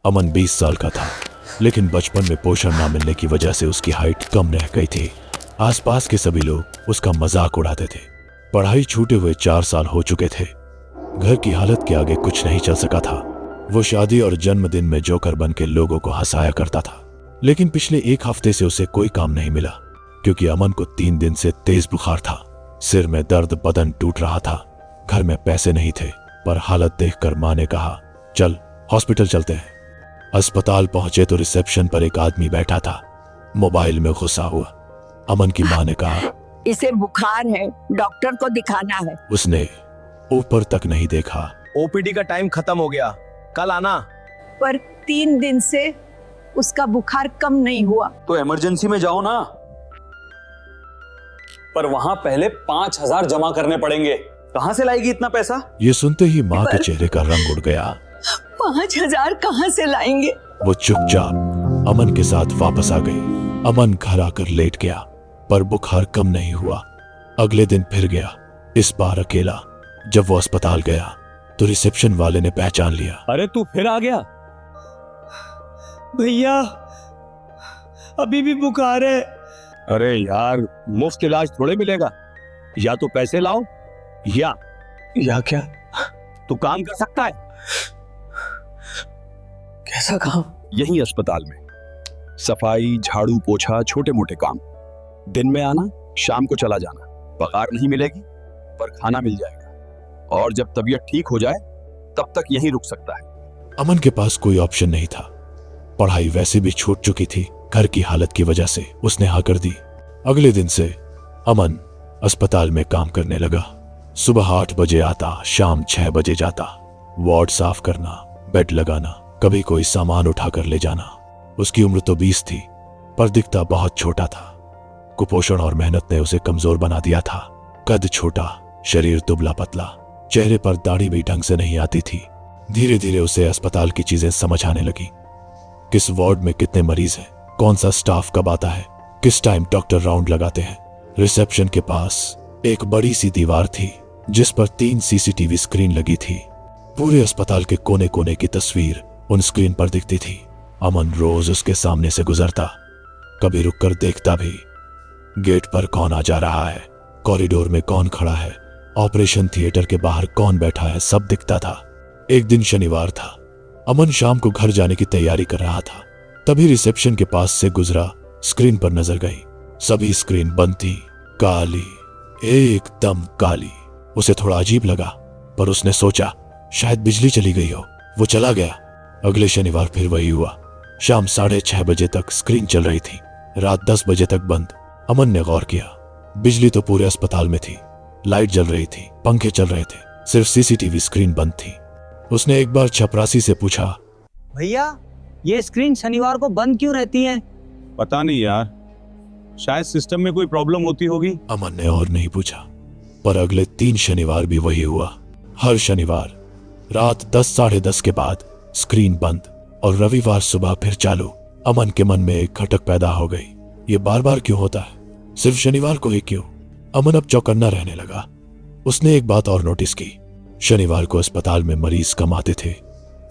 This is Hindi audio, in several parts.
अमन 20 साल का था, लेकिन बचपन में पोषण ना मिलने की वजह से उसकी हाइट कम रह गई थी। आसपास के सभी लोग उसका मजाक उड़ाते थे। पढ़ाई छूटे हुए 4 साल हो चुके थे। घर की हालत के आगे कुछ नहीं चल सका था। वो शादी और जन्मदिन में जोकर बन के लोगों को हंसाया करता था, लेकिन पिछले 1 हफ्ते से उसे कोई काम नहीं मिला, क्योंकि अमन को 3 दिन से तेज बुखार था। सिर में दर्द, बदन टूट रहा था। घर में पैसे नहीं थे, पर हालत देखकर माँ ने कहा, चल हॉस्पिटल चलते हैं। अस्पताल पहुंचे तो रिसेप्शन पर एक आदमी बैठा था, मोबाइल में घुसा हुआ। अमन की माँ ने कहा, इसे बुखार है, डॉक्टर को दिखाना है। उसने ऊपर तक नहीं देखा। ओपीडी का टाइम खत्म हो गया, कल आना। पर 3 दिन से उसका बुखार कम नहीं हुआ। तो इमरजेंसी में जाओ ना, पर वहां पहले 5,000 जमा करने पड़ेंगे। कहां से लाएगी इतना पैसा? ये सुनते ही माँ के चेहरे का रंग उड़ गया। 5,000 कहां से लाएंगे? वो चुपचाप अमन के साथ वापस आ गई। अमन घर आकर लेट गया, पर बुखार कम नहीं हुआ। अगले दिन फिर गया, इस बार अकेला। जब वो अस्पताल गया तो रिसेप्शन वाले ने पहचान लिया। अरे तू फिर आ गया? भैया अभी भी बुखार है। अरे यार, मुफ्त इलाज थोड़े मिलेगा। या तो पैसे लाओ या क्या? तू काम कर सकता है कैसा काम? यही अस्पताल में सफाई, झाड़ू पोछा, छोटे मोटे काम। दिन में आना, शाम को चला जाना। पगार नहीं मिलेगी, पर खाना मिल जाएगा। और जब तबीयत ठीक हो जाए तब तक यहीं रुक सकता है। अमन के पास कोई ऑप्शन नहीं था। पढ़ाई वैसे भी छूट चुकी थी। घर की हालत की वजह से उसने हाँ कर दी। अगले दिन से अमन अस्पताल में काम करने लगा। सुबह 8 बजे आता, शाम 6 बजे जाता। वार्ड साफ करना, बेड लगाना, कभी कोई सामान उठाकर ले जाना। उसकी उम्र तो 20 थी, पर दिखता बहुत छोटा था। कुपोषण और मेहनत ने उसे कमजोर बना दिया था। कद छोटा, शरीर दुबला पतला, चेहरे पर दाढ़ी भी ढंग से नहीं आती थी। धीरे धीरे उसे अस्पताल की चीजें समझ आने लगी। किस वार्ड में कितने मरीज हैं, कौन सा स्टाफ कब आता है, किस टाइम डॉक्टर राउंड लगाते हैं। रिसेप्शन के पास एक बड़ी सी दीवार थी, जिस पर 3 सीसीटीवी स्क्रीन लगी थी। पूरे अस्पताल के कोने कोने की तस्वीर उन स्क्रीन पर दिखती थी। अमन रोज उसके सामने से गुजरता, कभी रुककर देखता भी। गेट पर कौन आ जा रहा है, कॉरिडोर में कौन खड़ा है, ऑपरेशन थिएटर के बाहर कौन बैठा है, सब दिखता था। एक दिन शनिवार था। अमन शाम को घर जाने की तैयारी कर रहा था, तभी रिसेप्शन के पास से गुजरा। स्क्रीन पर नजर गई, सभी स्क्रीन बंद थी, काली, एकदम काली। उसे थोड़ा अजीब लगा, पर उसने सोचा शायद बिजली चली गई हो। वो चला गया। अगले शनिवार फिर वही हुआ। शाम 6:30 बजे तक स्क्रीन चल रही थी, रात 10 बजे तक बंद। अमन ने गौर किया, बिजली तो पूरे अस्पताल में थी, लाइट जल रही थी, पंखे चल रहे थे, सिर्फ सीसीटीवी स्क्रीन बंद थी। उसने एक बार चपरासी से पूछा, भैया ये स्क्रीन शनिवार को बंद क्यों रहती है? पता नहीं यार, शायद सिस्टम में कोई प्रॉब्लम होती होगी। अमन ने और नहीं पूछा, पर अगले 3 शनिवार भी वही हुआ। हर शनिवार रात 10 साढ़े 10 के बाद स्क्रीन बंद, और रविवार सुबह फिर चालू। अमन के मन में एक खटक पैदा हो गई, ये बार बार क्यों होता है, सिर्फ शनिवार को ही क्यों? अमन अब चौकन्ना रहने लगा। उसने एक बात और नोटिस की, शनिवार को अस्पताल में मरीज कम आते थे।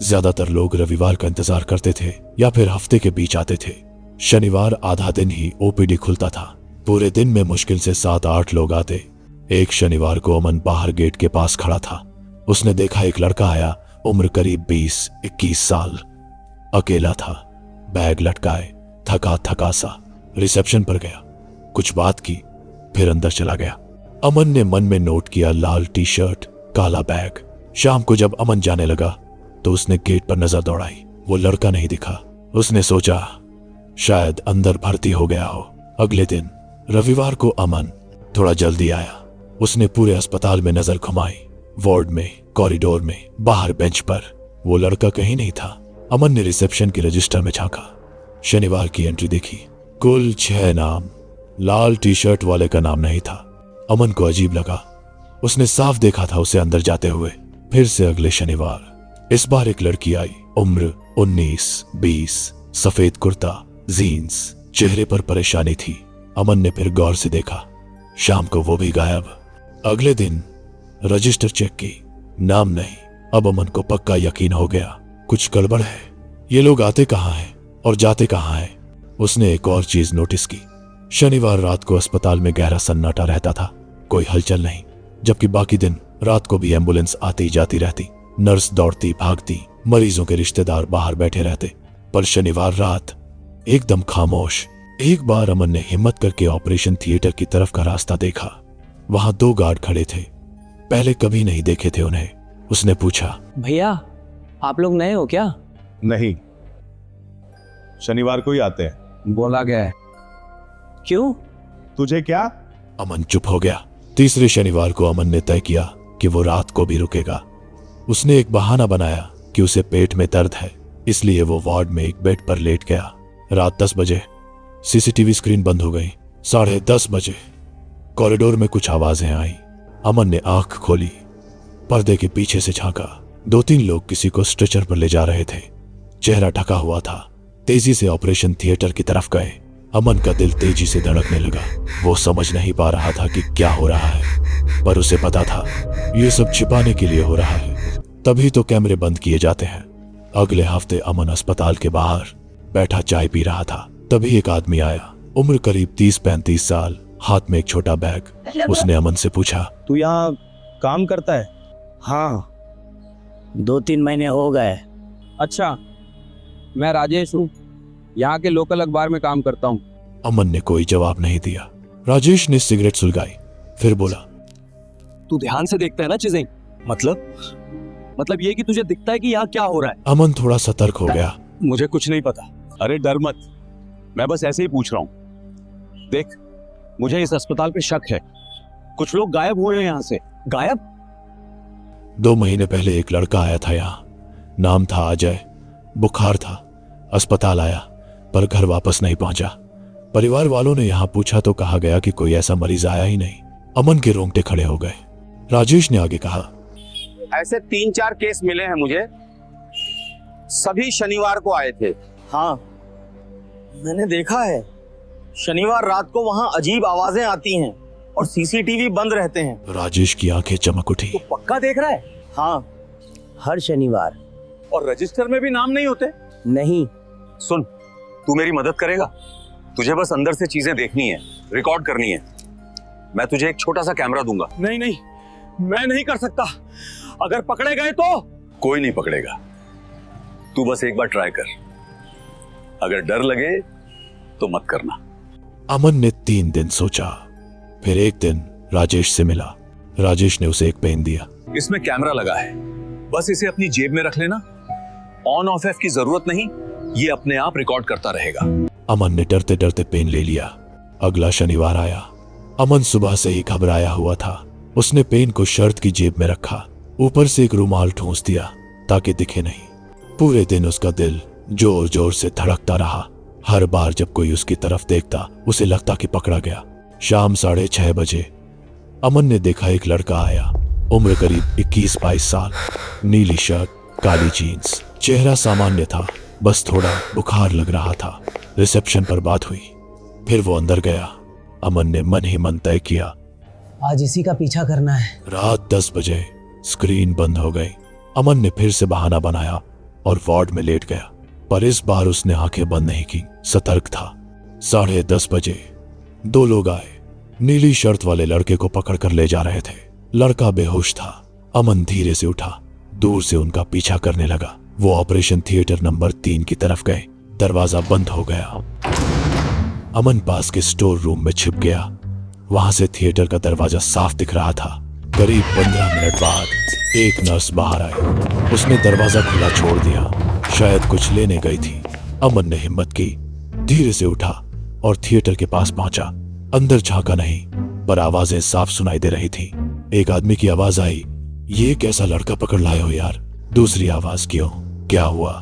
ज्यादातर लोग रविवार का इंतजार करते थे या फिर हफ्ते के बीच आते थे। शनिवार आधा दिन ही ओपीडी खुलता था। पूरे दिन में मुश्किल से 7-8 लोग आते। एक शनिवार को अमन बाहर गेट के पास खड़ा था। उसने देखा एक लड़का आया, उम्र करीब 20-21 साल। अकेला था, बैग लटकाए, थका थका सा। रिसेप्शन पर गया, कुछ बात की, फिर अंदर चला गया। अमन ने मन में नोट किया, लाल टी शर्ट, काला बैग। शाम को जब अमन जाने लगा तो उसने गेट पर नजर दौड़ाई, वो लड़का नहीं दिखा। उसने सोचा शायद अंदर भर्ती हो गया हो। अगले दिन रविवार को अमन थोड़ा जल्दी आया। उसने पूरे अस्पताल में नजर घुमाई, वार्ड में, कॉरिडोर में, बाहर बेंच पर। वो लड़का कहीं नहीं था। अमन ने रिसेप्शन के रजिस्टर में झांका, शनिवार की एंट्री देखी, कुल 6 नाम। लाल टी शर्ट वाले का नाम नहीं था। अमन को अजीब लगा, उसने साफ देखा था उसे अंदर जाते हुए। फिर से अगले शनिवार, इस बार एक लड़की आई, उम्र 19-20, सफेद कुर्ता, जीन्स, चेहरे पर परेशानी थी। अमन ने फिर गौर से देखा, शाम को वो भी गायब। अगले दिन रजिस्टर चेक की, नाम नहीं। अब अमन को पक्का यकीन हो गया, कुछ गड़बड़ है। ये लोग आते कहाँ हैं और जाते कहाँ हैं। उसने एक और चीज नोटिस की। शनिवार रात को अस्पताल में गहरा सन्नाटा रहता था, कोई हलचल नहीं, जबकि बाकी दिन रात को भी एम्बुलेंस आती जाती रहती, नर्स दौड़ती भागती, मरीजों के रिश्तेदार बाहर बैठे रहते। पर शनिवार रात एकदम खामोश। एक बार अमन ने हिम्मत करके ऑपरेशन थिएटर की तरफ का रास्ता देखा। वहां 2 गार्ड खड़े थे, पहले कभी नहीं देखे थे उन्हें। उसने पूछा, भैया आप लोग नए हो क्या? नहीं, शनिवार को ही आते हैं। बोला गया है। क्यों? तुझे क्या? अमन चुप हो गया। तीसरे शनिवार को अमन ने तय किया कि वो रात को भी रुकेगा। उसने एक बहाना बनाया कि उसे पेट में दर्द है, इसलिए वो वार्ड में एक बेड पर लेट गया। रात 10 बजे सीसीटीवी स्क्रीन बंद हो गई। 10:30 बजे कॉरिडोर में कुछ आवाजें आई। अमन ने आंख खोली, पर्दे के पीछे से झांका। 2-3 लोग किसी को स्ट्रेचर पर ले जा रहे थे, चेहरा ढका हुआ था। तेजी से ऑपरेशन थिएटर की तरफ गए। अमन का दिल तेजी से धड़कने लगा। वो समझ नहीं पा रहा था कि क्या हो रहा है, पर उसे पता था ये सब छिपाने के लिए हो रहा है, तभी तो कैमरे बंद किए जाते हैं। अगले हफ्ते अमन अस्पताल के बाहर बैठा चाय पी रहा था, तभी एक आदमी आया, उम्र करीब 30-35 साल, हाथ में एक छोटा बैग। उसने अमन से पूछा, तू यहाँ काम करता है? हाँ 2-3 महीने हो गए। अच्छा, मैं राजेश हूँ, यहाँ के लोकल अखबार में काम करता हूँ। अमन ने कोई जवाब नहीं दिया। राजेश ने सिगरेट सुलगाई, फिर बोला, तू ध्यान से देखता है ना चीजें? मतलब ये कि तुझे दिखता है कि यहाँ क्या हो रहा है? अमन थोड़ा सतर्क हो गया। मुझे कुछ नहीं पता। अरे डर मत, मैं बस ऐसे ही पूछ रहा हूँ। देख, मुझे इस अस्पताल पे शक है, कुछ लोग गायब हुए हैं यहाँ से। गायब? 2 महीने पहले एक लड़का आया था यहाँ, नाम था अजय। बुखार था, अस्पताल आया, पर घर वापस नहीं पहुंचा। परिवार वालों ने यहाँ पूछा तो कहा गया कि कोई ऐसा मरीज आया ही नहीं। अमन के रोंगटे खड़े हो गए। राजेश ने आगे कहा, ऐसे 3-4 केस मिले हैं मुझे, सभी शनिवार को आए थे। हाँ, मैंने देखा है, शनिवार रात को वहां अजीब आवाजें आती हैं और सीसीटीवी बंद रहते हैं। राजेश की आंखें चमक उठी। तो पक्का देख रहा है? हाँ, हर शनिवार। और रजिस्टर में भी नाम नहीं होते? नहीं। सुन, तू मेरी मदद करेगा? तुझे बस अंदर से चीजें देखनी है, रिकॉर्ड करनी है। मैं तुझे एक छोटा सा कैमरा दूंगा। नहीं नहीं, मैं नहीं कर सकता। अगर पकड़े गए तो? कोई नहीं पकड़ेगा, तू बस एक बार ट्राई कर। अगर डर लगे तो मत करना। अमन ने 3 दिन सोचा, फिर एक दिन राजेश से मिला। राजेश ने उसे एक पेन दिया। इसमें कैमरा लगा है, बस इसे अपनी जेब में रख लेना। ऑन ऑफ की जरूरत नहीं, ये अपने आप रिकॉर्ड करता रहेगा। अमन ने डरते डरते पेन ले लिया। अगला शनिवार आया। अमन सुबह से ही घबराया हुआ था। उसने पेन को शर्ट की जेब में रखा, ऊपर से एक रुमाल ठूंस दिया ताकि दिखे नहीं। पूरे दिन उसका दिल जोर जोर से धड़कता रहा। हर बार जब कोई उसकी तरफ देखता, उसे लगता कि पकड़ा गया। शाम 6:30 बजे अमन ने देखा एक लड़का आया, उम्र करीब 21-22 साल, नीली शर्ट, काली जीन्स, चेहरा सामान्य था, बस थोड़ा बुखार लग रहा था। रिसेप्शन पर बात हुई, फिर वो अंदर गया। अमन ने मन ही मन तय किया, आज इसी का पीछा करना है। रात 10 बजे स्क्रीन बंद हो गई। अमन ने फिर से बहाना बनाया और वार्ड में लेट गया, पर इस बार उसने आंखें बंद नहीं की, सतर्क था। 10:30 बजे 2 लोग आए, नीली शर्ट वाले लड़के को पकड़कर ले जा रहे थे। लड़का बेहोश था। अमन धीरे से उठा, दूर से उनका पीछा करने लगा। वो ऑपरेशन थिएटर नंबर 3 की तरफ गए। दरवाजा बंद हो गया। अमन पास के स्टोर रूम में छिप गया। वहां से थिएटर का दरवाजा साफ दिख रहा था। करीब 15 मिनट बाद एक नर्स बाहर आई। उसने दरवाजा खुला छोड़ दिया, शायद कुछ लेने गई थी। अमन ने हिम्मत की, धीरे से उठा और थिएटर के पास पहुंचा। अंदर झांका नहीं, पर आवाजें साफ सुनाई दे रही थी। एक आदमी की आवाज आई, ये कैसा लड़का पकड़ लाए हो यार? दूसरी आवाज, क्यों, क्या हुआ?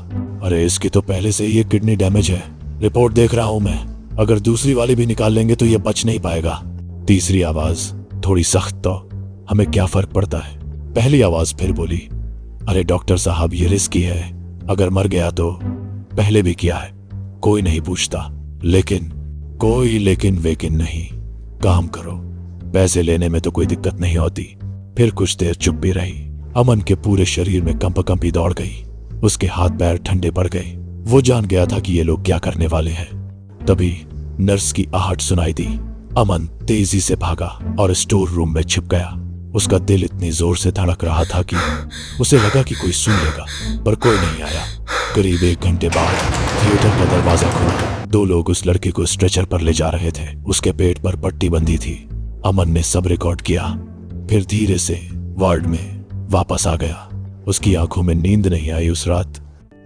अरे इसकी तो पहले से ही एक किडनी डैमेज है, रिपोर्ट देख रहा हूं मैं, अगर दूसरी वाली भी निकाल लेंगे तो ये बच नहीं पाएगा। तीसरी आवाज थोड़ी सख्त, तो हमें क्या फर्क पड़ता है? पहली आवाज फिर बोली, अरे डॉक्टर साहब ये रिस्की है, अगर मर गया तो। पहले भी किया है, कोई नहीं पूछता, लेकिन कोई लेकिन वेकिन नहीं। काम करो, पैसे लेने में तो कोई दिक्कत नहीं होती। फिर कुछ देर चुप भी रही। अमन के पूरे शरीर में कंपकंपी दौड़ गई। उसके हाथ पैर ठंडे पड़ गए। वो जान गया था कि ये लोग क्या करने वाले हैं। तभी नर्स की आहट सुनाई दी। अमन तेजी से भागा और स्टोर रूम में छिप गया। उसका दिल इतनी जोर से धड़क रहा था कि उसे लगा कि कोई सुन लेगा, पर कोई नहीं आया। करीब 1 घंटे बाद थिएटर का दरवाजा खुला। 2 लोग उस लड़के को स्ट्रेचर पर ले जा रहे थे। उसके पेट पर पट्टी बंधी थी। अमन ने सब रिकॉर्ड किया, फिर धीरे से वार्ड में वापस आ गया। उसकी आंखों में नींद नहीं आई उस रात।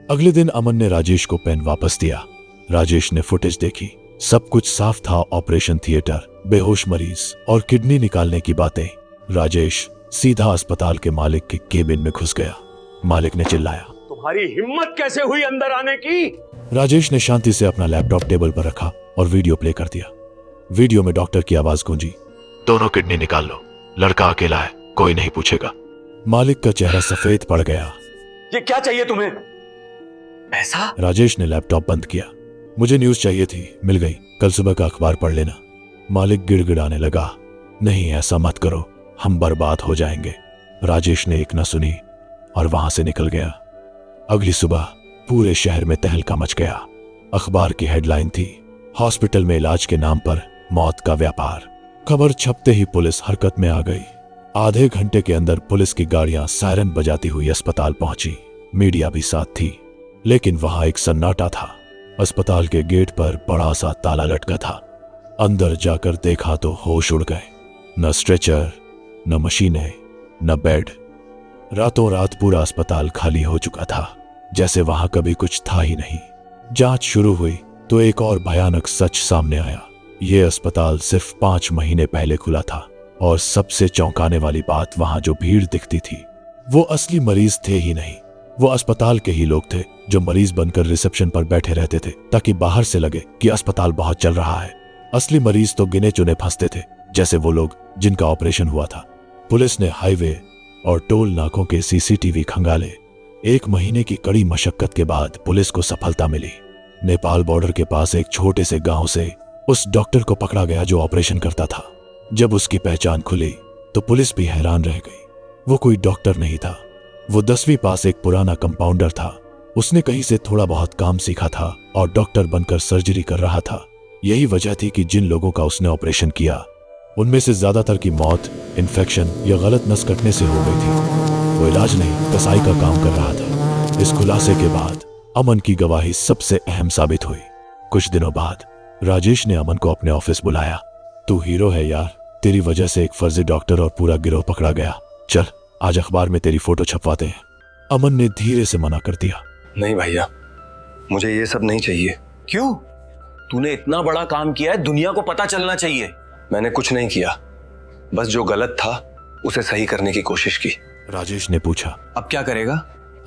अगले दिन अमन ने राजेश को पेन वापस दिया। राजेश ने फुटेज देखी। सब कुछ साफ था। ऑपरेशन थिएटर, बेहोश मरीज और किडनी निकालने की बातें। राजेश सीधा अस्पताल के मालिक के केबिन में घुस गया। मालिक ने चिल्लाया, तुम्हारी हिम्मत कैसे हुई अंदर आने की? राजेश ने शांति से अपना लैपटॉप टेबल पर रखा और वीडियो प्ले कर दिया। वीडियो में डॉक्टर की आवाज गूंजी, दोनों किडनी निकाल लो, लड़का अकेला है, कोई नहीं पूछेगा। मालिक का चेहरा सफेद पड़ गया। ये क्या चाहिए तुम्हें? पैसा? राजेश ने लैपटॉप बंद किया। मुझे न्यूज चाहिए थी, मिल गई, कल सुबह का अखबार पढ़ लेना। मालिक गिड़गिड़ाने लगा, नहीं ऐसा मत करो, हम बर्बाद हो जाएंगे। राजेश ने एक न सुनी और वहां से निकल गया। अगली सुबह पूरे शहर में तहलका मच गया। अखबार की हेडलाइन थी, हॉस्पिटल में इलाज के नाम पर मौत का व्यापार। खबर छपते ही पुलिस हरकत में आ गई। आधे घंटे के अंदर पुलिस की गाड़ियां सायरन बजाती हुई अस्पताल पहुंची। मीडिया भी साथ थी, लेकिन वहां एक सन्नाटा था। अस्पताल के गेट पर बड़ा सा ताला लटका था। अंदर जाकर देखा तो होश उड़ गए। न स्ट्रेचर, न मशीनें, न बेड। रातों रात पूरा अस्पताल खाली हो चुका था, जैसे वहां कभी कुछ था ही नहीं। जांच शुरू हुई तो एक और भयानक सच सामने आया। यह अस्पताल सिर्फ 5 महीने पहले खुला था और सबसे चौंकाने वाली बात, वहां जो भीड़ दिखती थी वो असली मरीज थे ही नहीं। वो अस्पताल के ही लोग थे जो मरीज बनकर रिसेप्शन पर बैठे रहते थे ताकि बाहर से लगे कि अस्पताल बहुत चल रहा है। असली मरीज तो गिने चुने फंसते थे, जैसे वो लोग जिनका ऑपरेशन हुआ था। पुलिस ने हाईवे और टोल नाकों के सीसीटीवी खंगाले। 1 महीने की कड़ी मशक्कत के बाद पुलिस को सफलता मिली। नेपाल बॉर्डर के पास एक छोटे से गांव से उस डॉक्टर को पकड़ा गया जो ऑपरेशन करता था। जब उसकी पहचान खुली तो पुलिस भी हैरान रह गई। वो कोई डॉक्टर नहीं था, वो 10वीं पास एक पुराना कंपाउंडर था। उसने कहीं से थोड़ा बहुत काम सीखा था और डॉक्टर बनकर सर्जरी कर रहा था। यही वजह थी कि जिन लोगों का उसने ऑपरेशन किया उनमें से ज्यादातर की मौत इन्फेक्शन या गलत नस कटने से हो गई थी। वो इलाज नहीं, कसाई का काम कर रहा था। इस खुलासे के बाद अमन की गवाही सबसे अहम साबित हुई। कुछ दिनों बाद राजेश ने अमन को अपने ऑफिस बुलाया। तू हीरो है यार, तेरी वजह से एक फर्जी डॉक्टर और पूरा गिरोह पकड़ा गया। चल आज अखबार में तेरी फोटो छपवाते हैं। अमन ने धीरे से मना कर दिया, नहीं भैया, मुझे ये सब नहीं चाहिए। क्यों? तूने इतना बड़ा काम किया है, दुनिया को पता चलना चाहिए। मैंने कुछ नहीं किया, बस जो गलत था उसे सही करने की कोशिश की। राजेश ने पूछा। अब क्या करेगा?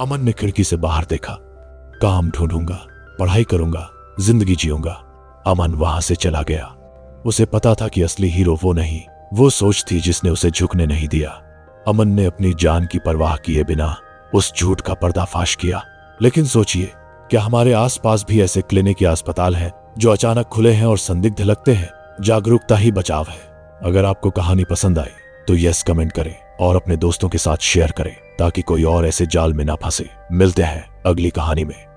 अमन ने खिड़की से बाहर देखा। काम ढूंढूंगा, पढ़ाई करूंगा, जिंदगी जीऊंगा। अमन वहां से चला गया। उसे पता था कि असली हीरो वो नहीं, वो सोच थी जिसने उसे झुकने नहीं दिया। अमन ने अपनी जान की परवाह किए बिना उस झूठ का पर्दाफाश किया। लेकिन सोचिए, क्या हमारे आसपास भी ऐसे क्लिनिक या अस्पताल हैं जो अचानक खुले हैं और संदिग्ध लगते हैं? जागरूकता ही बचाव है। अगर आपको कहानी पसंद आई तो यस कमेंट करें और अपने दोस्तों के साथ शेयर करें ताकि कोई और ऐसे जाल में ना फंसे। मिलते हैं अगली कहानी में।